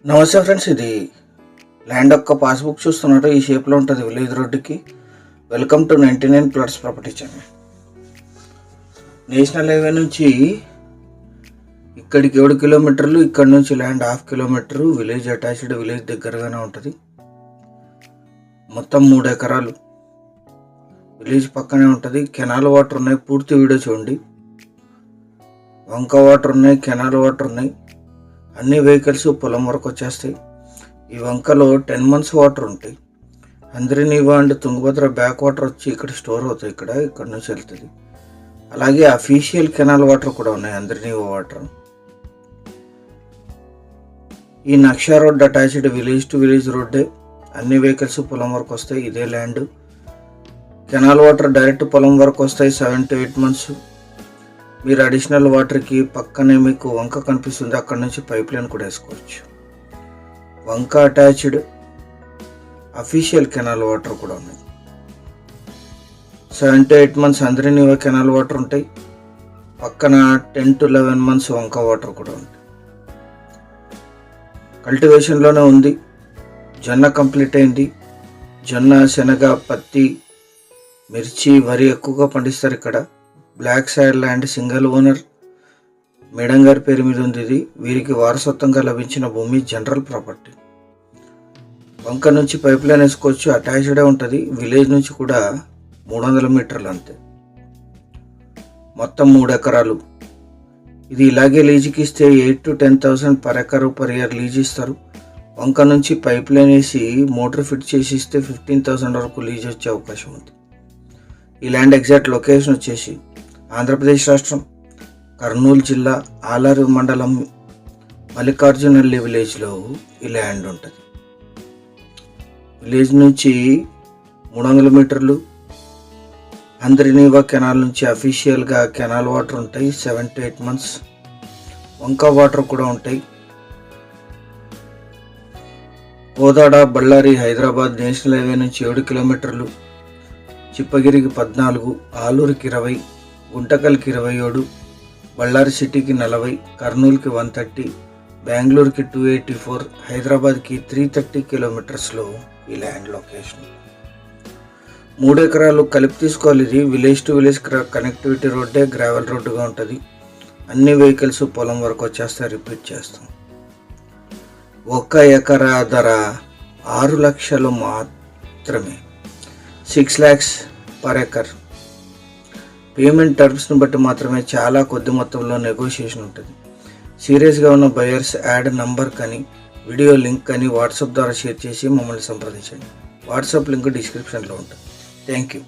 నమస్తే ఫ్రెండ్స్, ఇది ల్యాండ్ యొక్క పాస్బుక్ చూస్తున్నారు. ఈ షేప్లో ఉంటుంది విలేజ్ రోడ్డుకి. Welcome to 99 plots property channel. National highway నుంచి ఇక్కడికి 7 కిలోమీటర్లు, ఇక్కడ నుంచి land 1/2 kilometre. Village attached, village దగ్గరగానే ఉంటుంది. మొత్తం 3 ఎకరాలు విలేజ్ పక్కనే ఉంటుంది. కెనాల్ వాటర్ ఉన్నాయి, పూర్తి వీడియో చూడండి. వంక వాటర్ ఉన్నాయి, కెనాల్ వాటర్ ఉన్నాయి. అన్ని వెహికల్స్ పొలం వరకు వచ్చేస్తాయి. ఈ వంకలో 10 months వాటర్ ఉంటాయి. Handri Neeva and Tungabhadra backwater వచ్చి ఇక్కడ స్టోర్ అవుతాయి. ఇక్కడ నుంచి వెళ్తుంది. అలాగే అఫీషియల్ కెనాల్ వాటర్ కూడా ఉన్నాయి, హంద్రీనీవా వాటర్. ఈ నక్షా road attached village to village రోడ్డే. అన్ని వెహికల్స్ పొలం వరకు వస్తాయి. ఇదే ల్యాండ్. కెనాల్ వాటర్ డైరెక్ట్ పొలం వరకు వస్తాయి 7 to 8 months. మీరు అడిషనల్ వాటర్కి పక్కనే మీకు వంక కనిపిస్తుంది, అక్కడ నుంచి పైప్ లైన్ కూడా వేసుకోవచ్చు. వంక అటాచ్డ్, అఫీషియల్ కెనాల్ వాటర్ కూడా ఉన్నాయి. 7 to 8 months Handri Neeva canal water ఉంటాయి. పక్కన 10 to 11 months వంక వాటర్ కూడా ఉంటాయి. కల్టివేషన్లోనే ఉంది. జొన్న కంప్లీట్ అయింది. జొన్న, శనగ, పత్తి, మిర్చి, వరి ఎక్కువగా పండిస్తారు ఇక్కడ. Black soil land, single owner, madam గారి పేరు మీద ఉంది. ఇది వీరికి వారసత్వంగా లభించిన భూమి, జనరల్ ప్రాపర్టీ. వంక నుంచి పైప్ లైన్ వేసుకోవచ్చు, అటాచ్డే ఉంటుంది. విలేజ్ నుంచి కూడా 300 మీటర్లు అంతే. మొత్తం 3 ఎకరాలు. ఇది ఇలాగే లీజుకి ఇస్తే 8 to 10,000 per acre per year lease ఇస్తారు. వంక నుంచి పైప్ లైన్ వేసి మోటార్ ఫిట్ చేసి ఇస్తే 15,000 వరకు లీజ్ వచ్చే అవకాశం ఉంది. ఈ ల్యాండ్ ఎగ్జాక్ట్ లొకేషన్ వచ్చేసి ఆంధ్రప్రదేశ్ రాష్ట్రం, కర్నూలు జిల్లా, ఆలూరు మండలం, మల్లికార్జునల్లి విలేజ్లో ఈ ల్యాండ్ ఉంటుంది. విలేజ్ నుంచి 300 మీటర్లు. హంద్రీనీవా కెనాల్ నుంచి అఫీషియల్గా కెనాల్ వాటర్ ఉంటాయి 7 to 8 months. వంక వాటర్ కూడా ఉంటాయి. కోదాడ, బళ్ళారి, హైదరాబాద్ నేషనల్ హైవే నుంచి 7 కిలోమీటర్లు. చిప్పగిరికి 14, ఆలూరుకి 20, గుంటకల్కి 27, బళ్ళారి సిటీకి 40, కర్నూలుకి 130, బెంగళూరుకి 284, హైదరాబాద్కి 330 కిలోమీటర్స్లో ఈ ల్యాండ్ లొకేషన్. 3 ఎకరాలు కలిపి తీసుకోవాలి. ఇది విలేజ్ టు విలేజ్ కనెక్టివిటీ రోడ్డే, గ్రావెల్ రోడ్డుగా ఉంటుంది. అన్ని వెహికల్స్ పొలం వరకు వచ్చేస్తాయి. రిపీట్ చేస్తాం. 1 ఎకరా ధర 6 లక్షలు మాత్రమే. 6 lakhs per acre. పేమెంట్ టర్మ్స్ని బట్టి మాత్రమే, చాలా కొద్ది మొత్తంలో నెగోషియేషన్ ఉంటుంది. సీరియస్గా ఉన్న బయర్స్ యాడ్ నంబర్ కానీ వీడియో లింక్ కానీ వాట్సాప్ ద్వారా షేర్ చేసి మమ్మల్ని సంప్రదించండి. వాట్సాప్ లింక్ డిస్క్రిప్షన్లో ఉంటుంది. Thank you.